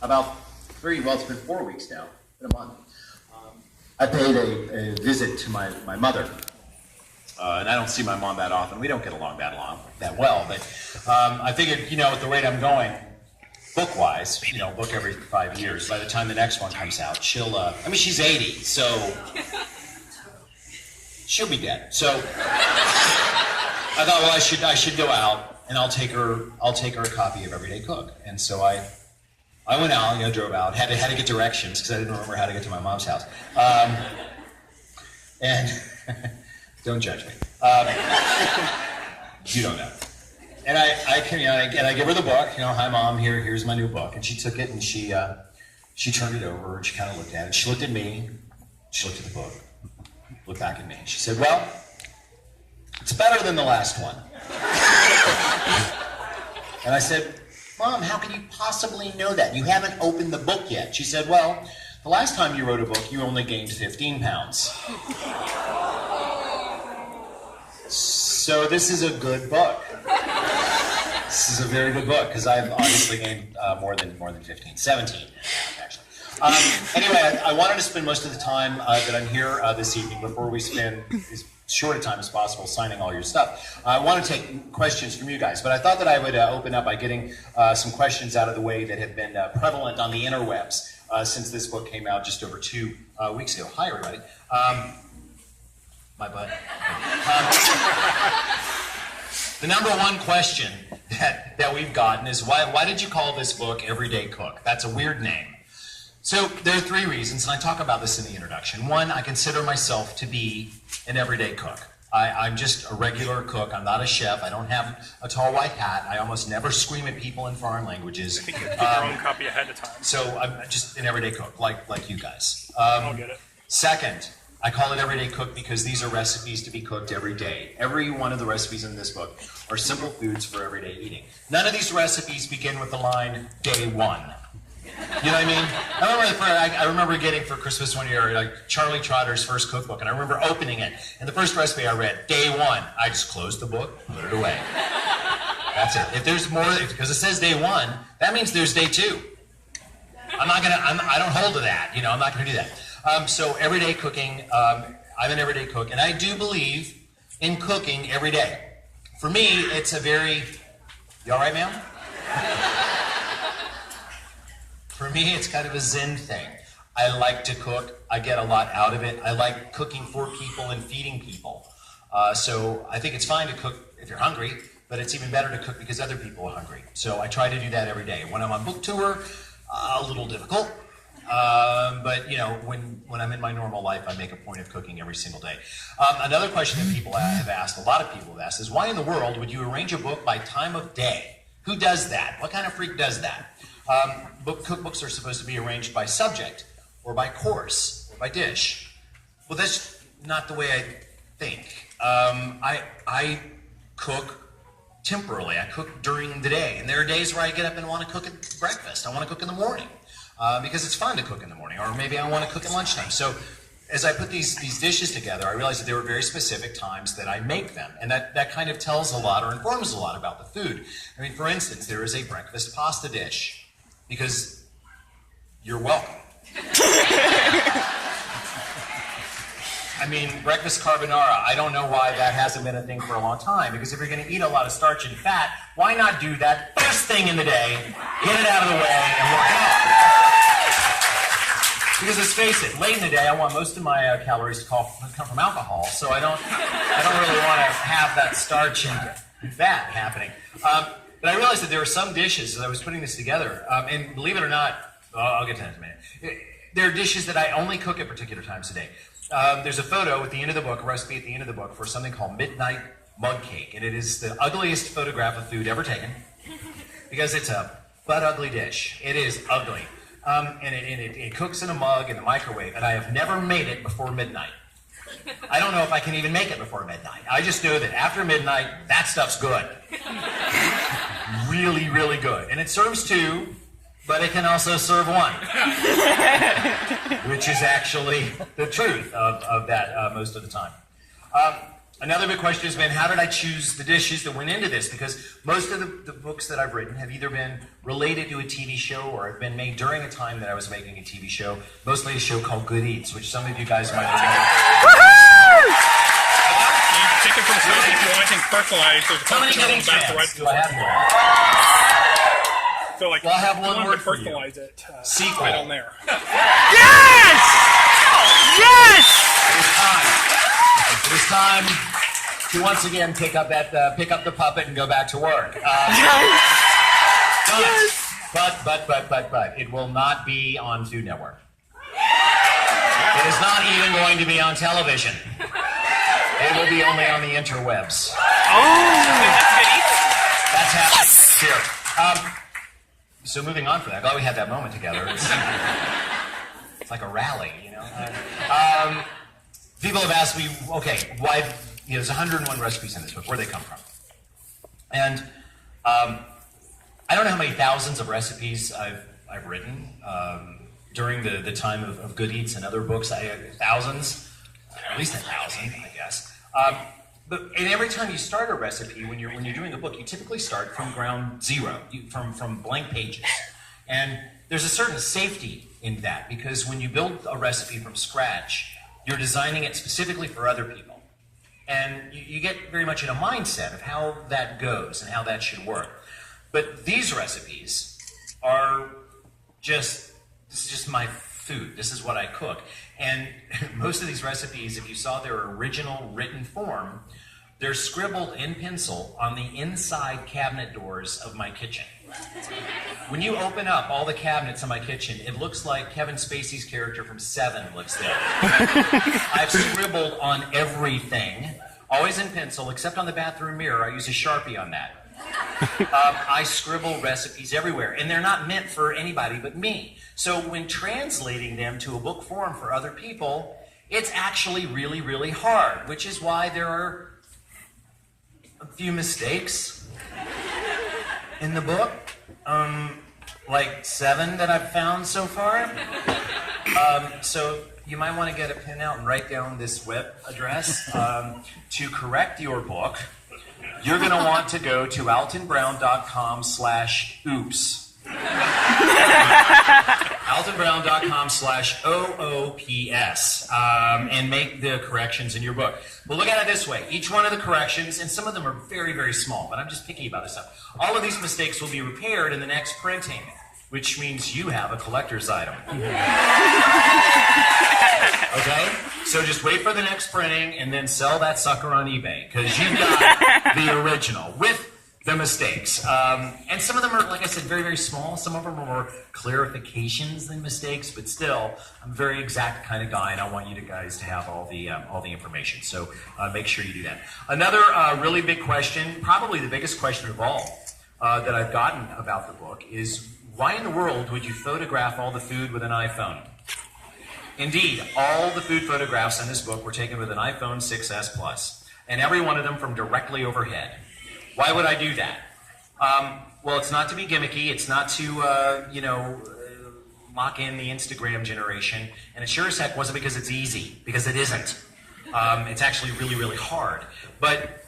About it's been 4 weeks now, in a month. I paid a visit to my mother. And I don't see my mom that often. We don't get along that well. But I figured, at the rate I'm going, book-wise, book every 5 years. By the time the next one comes out, she'll, she's 80, so she'll be dead. So I thought, well, I should go out and I'll take her a copy of Everyday Cook. And so I went out, drove out, had to get directions because I didn't remember how to get to my mom's house. And don't judge me. You don't know. And I give her the book. Hi Mom, here's my new book. And she took it and she turned it over and she kind of looked at it. She looked at me. She looked at the book. Looked back at me. She said, "Well, it's better than the last one." And I said, "Mom, how can you possibly know that? You haven't opened the book yet." She said, "Well, the last time you wrote a book, you only gained 15 pounds. So this is a good book. This is a very good book because I've obviously gained more than 15, 17 actually." Anyway, I wanted to spend most of the time that I'm here this evening before we spend as short a time as possible signing all your stuff. I want to take questions from you guys, but I thought that I would open up by getting some questions out of the way that have been prevalent on the interwebs since this book came out just over 2 weeks ago. Hi, everybody. My butt. The number one question that we've gotten is, why did you call this book Everyday Cook? That's a weird name. So there are 3 reasons, and I talk about this in the introduction. 1, I consider myself to be an everyday cook. I'm just a regular cook. I'm not a chef. I don't have a tall white hat. I almost never scream at people in foreign languages. You get your own copy ahead of time. So I'm just an everyday cook, like you guys. I'll get it. Second, I call it Everyday Cook because these are recipes to be cooked every day. Every one of the recipes in this book are simple foods for everyday eating. None of these recipes begin with the line, day one. You know what I mean? I remember getting for Christmas one year, Charlie Trotter's first cookbook, and I remember opening it, and the first recipe I read, day one, I just closed the book, put it away. That's it. If there's more, because it says day one, that means there's day 2. I don't hold to that, I'm not gonna do that. So everyday cooking, I'm an everyday cook, and I do believe in cooking every day. For me, it's a very, you all right, ma'am? For me, it's kind of a Zen thing. I like to cook. I get a lot out of it. I like cooking for people and feeding people. So I think it's fine to cook if you're hungry, but it's even better to cook because other people are hungry. So I try to do that every day. When I'm on book tour, a little difficult. But when I'm in my normal life, I make a point of cooking every single day. Another question that people have asked, a lot of people have asked, is why in the world would you arrange a book by time of day? Who does that? What kind of freak does that? Cookbooks are supposed to be arranged by subject, or by course, or by dish. Well, that's not the way I think. I cook temporally. I cook during the day, and there are days where I get up and want to cook at breakfast. I want to cook in the morning because it's fun to cook in the morning, or maybe I want to cook at lunchtime. So as I put these dishes together, I realized that there were very specific times that I make them, and that kind of tells a lot or informs a lot about the food. I mean, for instance, there is a breakfast pasta dish, because you're welcome. I mean, breakfast carbonara, I don't know why that hasn't been a thing for a long time, because if you're going to eat a lot of starch and fat, why not do that first thing in the day, get it out of the way, and work it out? Because let's face it, late in the day, I want most of my calories to come from alcohol, so I don't really want to have that starch and fat happening. But I realized that there were some dishes as I was putting this together, and believe it or not, I'll get to that in a minute. There are dishes that I only cook at particular times of day. There's a photo at the end of the book, a recipe at the end of the book for something called midnight mug cake, and it is the ugliest photograph of food ever taken because it's a butt ugly dish. It is ugly, and it cooks in a mug in the microwave, and I have never made it before midnight. I don't know if I can even make it before midnight. I just know that after midnight, that stuff's good. Really, really good. And it serves 2, but it can also serve 1. Which is actually the truth of that most of the time. Another big question has been, how did I choose the dishes that went into this? Because most of the books that I've written have either been related to a TV show or have been made during a time that I was making a TV show, mostly a show called Good Eats, which some of you guys might remember. You take it from somebody if you want anything personalized. There's a How many question Good on Eats the back fans right. do I have here? So like, Well, I have if you one wanted word to for you. personalize it. Sequel. Right on there. Yes! Yes! It is time to once again pick up the puppet and go back to work. But it will not be on Food Network. It is not even going to be on television. It will be only on the interwebs. That's happening. Here. So moving on from that, glad we had that moment together. It's like a rally, you know. People have asked me, okay, why? There's 101 recipes in this book. Where do they come from? And I don't know how many thousands of recipes I've written during the time of Good Eats and other books. I have thousands, at least 1,000, I guess. And every time you start a recipe, when you're doing a book, you typically start from ground zero, from blank pages. And there's a certain safety in that, because when you build a recipe from scratch, you're designing it specifically for other people. And you get very much in a mindset of how that goes and how that should work. But these recipes are this is just my food. This is what I cook. And most of these recipes, if you saw their original written form, they're scribbled in pencil on the inside cabinet doors of my kitchen. When you open up all the cabinets in my kitchen, it looks like Kevin Spacey's character from Seven lives there. I've scribbled on everything, always in pencil, except on the bathroom mirror. I use a Sharpie on that. I scribble recipes everywhere, and they're not meant for anybody but me. So when translating them to a book form for other people, it's actually really, really hard, which is why there are a few mistakes in the book, like 7 that I've found so far. So you might want to get a pen out and write down this web address. To correct your book, you're going to want to go to altonbrown.com/oops. altonbrown.com/OOPS and make the corrections in your book. But look at it this way. Each one of the corrections, and some of them are very, very small, but I'm just picky about this stuff. All of these mistakes will be repaired in the next printing, which means you have a collector's item. Okay? So just wait for the next printing and then sell that sucker on eBay, because you got the original with the mistakes. And some of them are, like I said, very, very small. Some of them are more clarifications than mistakes, but still, I'm a very exact kind of guy, and I want you guys to have all the information. So make sure you do that. Another really big question, probably the biggest question of all that I've gotten about the book is, why in the world would you photograph all the food with an iPhone? Indeed, all the food photographs in this book were taken with an iPhone 6s Plus, and every one of them from directly overhead. Why would I do that? Well, it's not to be gimmicky. It's not to, lock in the Instagram generation. And it sure as heck wasn't because it's easy, because it isn't. It's actually really, really hard. But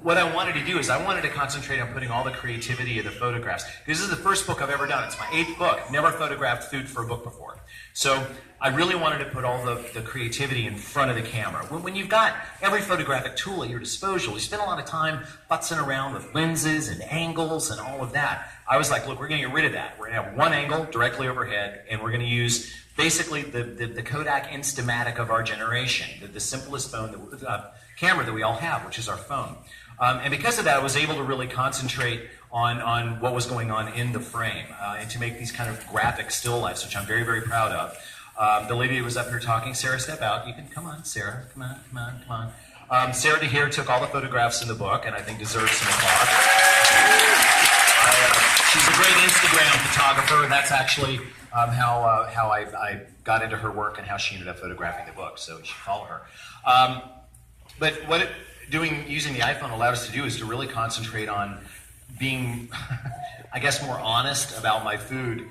what I wanted to do is I wanted to concentrate on putting all the creativity of the photographs. This is the first book I've ever done. It's my 8th book. Never photographed food for a book before. So I really wanted to put all the creativity in front of the camera. When you've got every photographic tool at your disposal, you spend a lot of time futzing around with lenses and angles and all of that. I was like, look, we're going to get rid of that. We're going to have one angle directly overhead, and we're going to use basically the Kodak Instamatic of our generation, the simplest camera that we all have, which is our phone. And because of that, I was able to really concentrate on what was going on in the frame and to make these kind of graphic still lifes, which I'm very, very proud of. The lady who was up here talking, Sarah, step out. You can come on, Sarah. Come on. Sarah DeHere took all the photographs in the book, and I think deserves some applause. She's a great Instagram photographer, and that's actually how I got into her work and how she ended up photographing the book. So you should follow her. But what using the iPhone allowed us to do is to really concentrate on being, I guess, more honest about my food.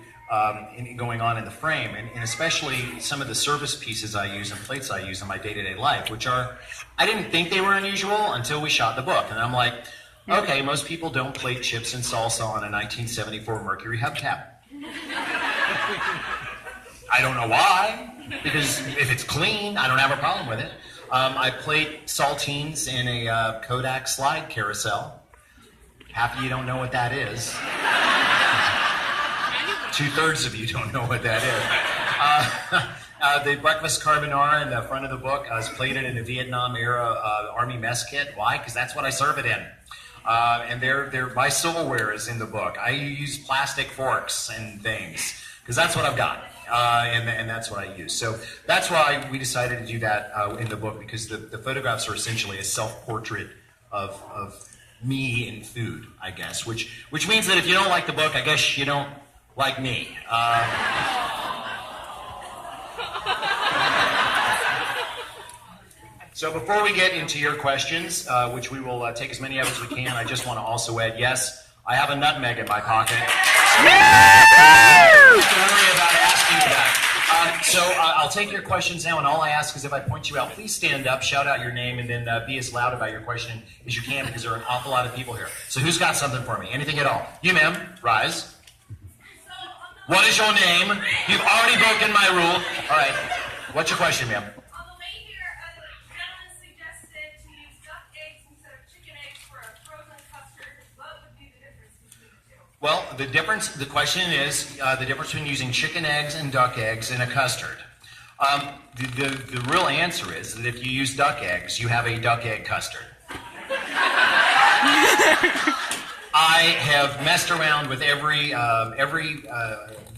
going on in the frame, and especially some of the service pieces I use and plates I use in my day-to-day life, which are, I didn't think they were unusual until we shot the book, and I'm like, okay, most people don't plate chips and salsa on a 1974 Mercury hubcap. I don't know why, because if it's clean, I don't have a problem with it. I plate saltines in a Kodak slide carousel. Half of you don't know what that is. 2/3 of you don't know what that is. The breakfast carbonara in the front of the book is plated in a Vietnam-era Army mess kit. Why? Because that's what I serve it in. And my silverware is in the book. I use plastic forks and things because that's what I've got, and that's what I use. So that's why we decided to do that in the book, because the photographs are essentially a self-portrait of me and food, I guess. Which means that if you don't like the book, I guess you don't like me. So before we get into your questions, which we will take as many of as we can, I just want to also add, yes, I have a nutmeg in my pocket. Don't worry about asking me that. So I'll take your questions now, and all I ask is if I point you out, please stand up, shout out your name, and then be as loud about your question as you can, because there are an awful lot of people here. So who's got something for me? Anything at all? You, ma'am, rise. What is your name? You've already broken my rule. All right. What's your question, ma'am? Well, the question is the difference between using chicken eggs and duck eggs in a custard. The real answer is that if you use duck eggs, you have a duck egg custard. I have messed around with every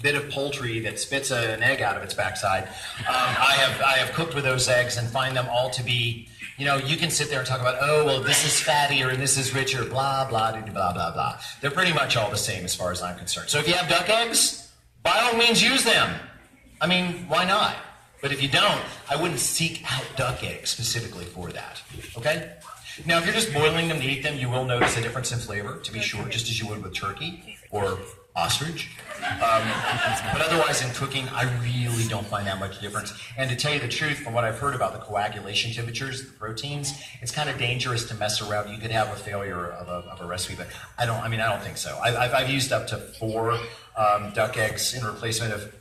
bit of poultry that spits an egg out of its backside. I have cooked with those eggs and find them all to be, you can sit there and talk about, oh, well, this is fattier and this is richer, blah, blah, blah, blah, blah. They're pretty much all the same as far as I'm concerned. So if you have duck eggs, by all means use them. I mean, why not? But if you don't, I wouldn't seek out duck eggs specifically for that, okay? Now, if you're just boiling them to eat them, you will notice a difference in flavor, to be sure, just as you would with turkey or ostrich. But otherwise, in cooking, I really don't find that much difference. And to tell you the truth, from what I've heard about the coagulation temperatures, the proteins, it's kind of dangerous to mess around. You could have a failure of a recipe, but I don't think so. I've used up to 4 duck eggs in replacement of...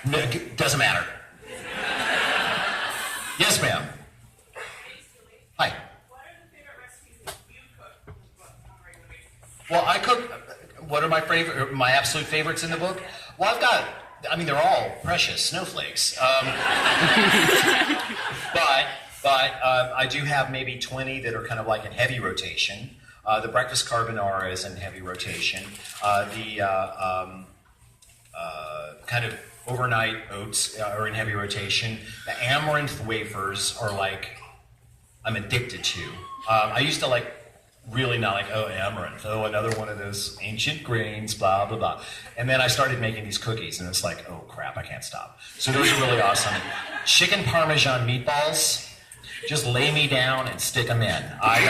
No, doesn't matter. Yes, ma'am. Hi. What are the favorite recipes that you cook on a regular basis? Well, I cook. What are my absolute favorites in the book? Well, they're all precious snowflakes. But I do have maybe 20 that are kind of like in heavy rotation. The breakfast carbonara is in heavy rotation. Kind of overnight oats are in heavy rotation. The amaranth wafers are I'm addicted to. I used to really not amaranth, another one of those ancient grains, blah, blah, blah. And then I started making these cookies, and it's like, oh crap, I can't stop. So those are really awesome. Chicken Parmesan meatballs, just lay me down and stick them in. I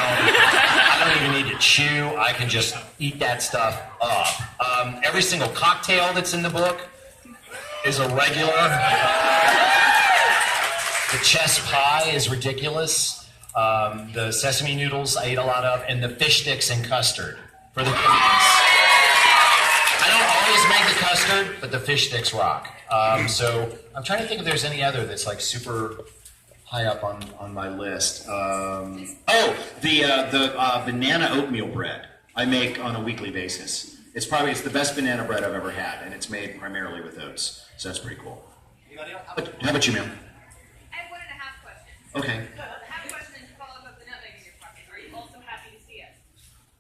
don't even need to chew. I can just eat that stuff up. Every single cocktail that's in the book is a regular. The chess pie is ridiculous. The sesame noodles I ate a lot of, and the fish sticks and custard for the cookies. I don't always make the custard, but the fish sticks rock. So I'm trying to think if there's any other that's super high up on my list. The banana oatmeal bread I make on a weekly basis. It's the best banana bread I've ever had, and it's made primarily with oats. So that's pretty cool. Anybody else? How about you, ma'am? I have 1.5 questions. Okay. I have a question to follow up the nutmeg in your pocket. Are you also happy to see it?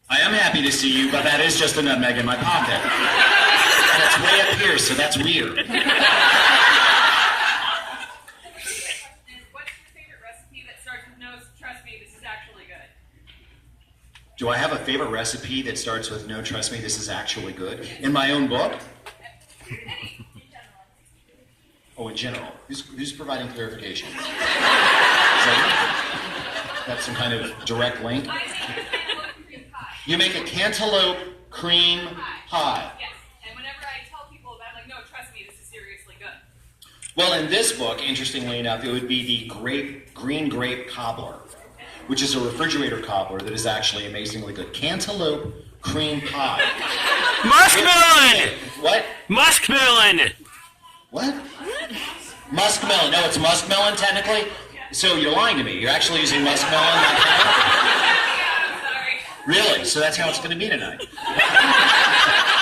I am happy to see you, but that is just a nutmeg in my pocket. And it's way up here, so that's weird. What's your favorite recipe that starts with no, trust me, this is actually good? Do I have a favorite recipe that starts with no, trust me, this is actually good? In my own book? Oh, in general. Who's providing clarification? That's some kind of direct link? I think it's kind of look Korean pie. You make a cantaloupe cream pie. Yes. And whenever I tell people about it, I'm like, no, trust me, this is seriously good. Well, in this book, interestingly enough, it would be the green grape cobbler, which is a refrigerator cobbler that is actually amazingly good. Cantaloupe cream pie. Muskmelon! What? Muskmelon! What? Muskmelon. No, it's muskmelon technically. So you're lying to me. You're actually using muskmelon. Yeah, I'm sorry. Really? So that's how it's going to be tonight.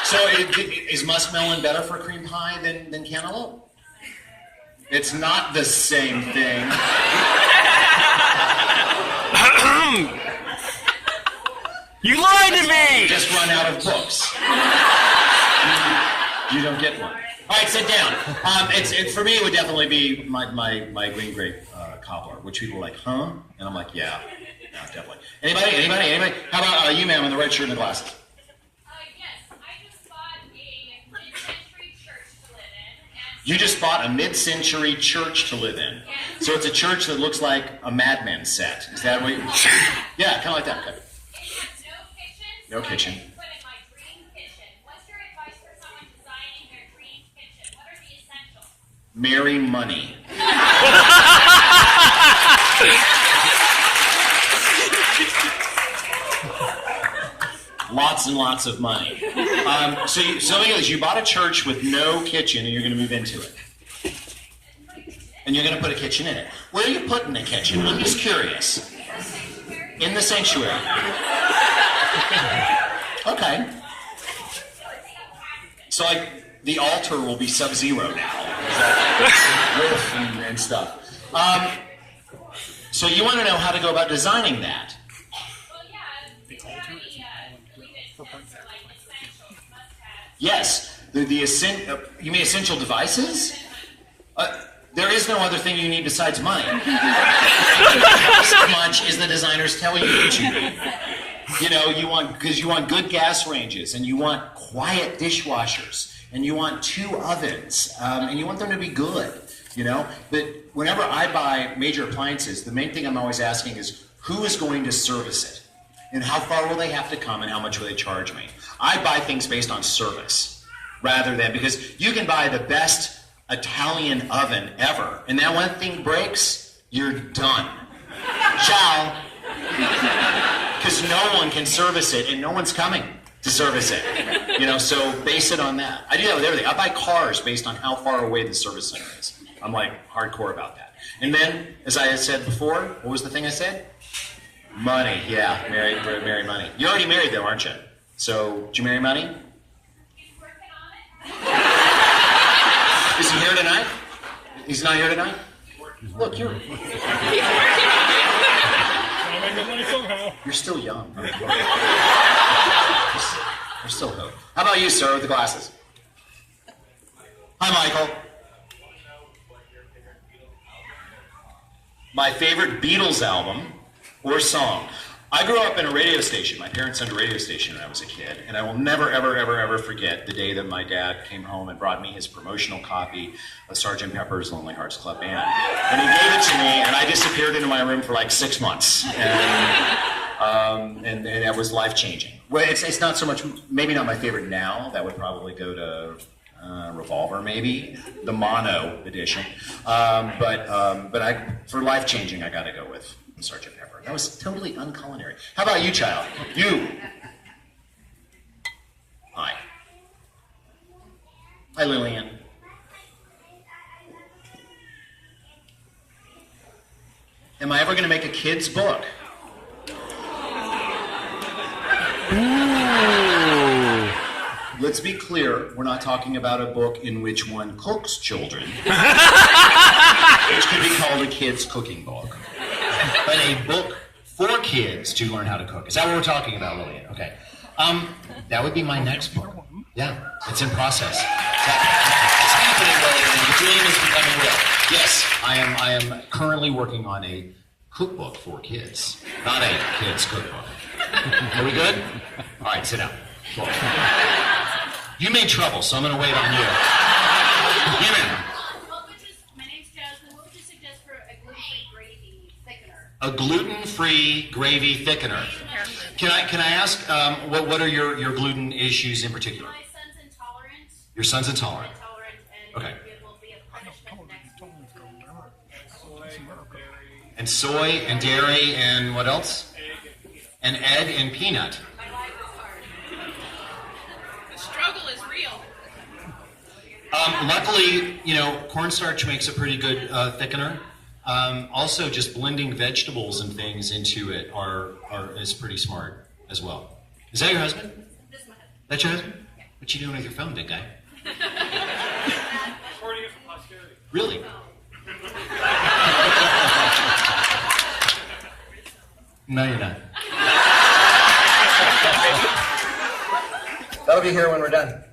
So is muskmelon better for cream pie than cantaloupe? It's not the same thing. You lied to me! Just run out of books. You don't get one. All right, sit down. For me, it would definitely be my green grape cobbler, which people are like, huh? And I'm like, yeah, definitely. Anybody? How about you, ma'am, in the red shirt and the glasses? Yes, I just bought a mid-century church to live in. And You just bought a mid-century church to live in. So it's a church that looks like a Mad Men set. Is that what you... Yeah, kind of like that. Okay. it has No no kitchen. So kitchen. I can put in my dream kitchen. What's your advice for someone designing their dream kitchen? What are the essentials? Marry money. Lots and lots of money. So you bought a church with no kitchen, and you're going to move into it. And you're going to put a kitchen in it. Where are you putting the kitchen? I'm just curious. In the sanctuary. Okay. So, like, the altar will be sub-zero now. Roof and stuff. So you want to know how to go about designing that. Well, yeah, do you have any tips or like essentials, must-have? Yes. You mean essential devices? There is no other thing you need besides money. How much is the designers tell you that you need? You know, you want good gas ranges, and you want quiet dishwashers, and you want 2 ovens, and you want them to be good. You know, but whenever I buy major appliances, the main thing I'm always asking is who is going to service it, and how far will they have to come, and how much will they charge me? I buy things based on service, rather than because you can buy the best Italian oven ever, and that one thing breaks, you're done. Ciao. Because no one can service it, and no one's coming to service it. You know, so base it on that. I do that with everything. I buy cars based on how far away the service center is. I'm like hardcore about that. And then, as I had said before, what was the thing I said? Money. Yeah, marry money. You're already married though, aren't you? So, did you marry money? He's working on it. Is he here tonight? He's not here tonight? Look, Gotta make the money somehow. you're still young. There's still hope. How about you, sir, with the glasses? Hi, Michael. My favorite Beatles album or song. I grew up in a radio station. My parents owned a radio station when I was a kid, and I will never, ever, ever, ever forget the day that my dad came home and brought me his promotional copy of Sgt. Pepper's Lonely Hearts Club Band. And he gave it to me, and I disappeared into my room for like 6 months. And that was life-changing. Well, it's not so much, maybe not my favorite now. That would probably go to Revolver, maybe the mono edition. But for life-changing, I got to go with Sgt. Pepper. That was totally unculinary. How about you, child? You. Hi. Hi, Lillian. Am I ever going to make a kid's book? Ooh. Let's be clear, we're not talking about a book in which one cooks children, which could be called a kid's cooking book, but a book for kids to learn how to cook. Is that what we're talking about, Lillian? Okay. That would be my next book. Yeah, it's in process. It's happening, Lillian. The dream is becoming real. Yes, I am currently working on a cookbook for kids, not a kid's cookbook. Are we good? All right, sit down. Cool. You made trouble, so I'm going to wait on you. My name's Jasmine. What would you suggest for a gluten-free gravy thickener? A gluten-free gravy thickener. Can I ask what are your gluten issues in particular? My son's intolerant. Your son's intolerant. And Okay. it will be a punishment next week. And soy and dairy and what else? And egg and peanut. My life is hard. The struggle is real. Luckily, cornstarch makes a pretty good thickener. Also, just blending vegetables and things into it is pretty smart as well. Is that your husband? This is my husband. That's your husband? What you doing with your phone, big guy? Recording it for posterity. Really? No, you're not. That'll be here when we're done.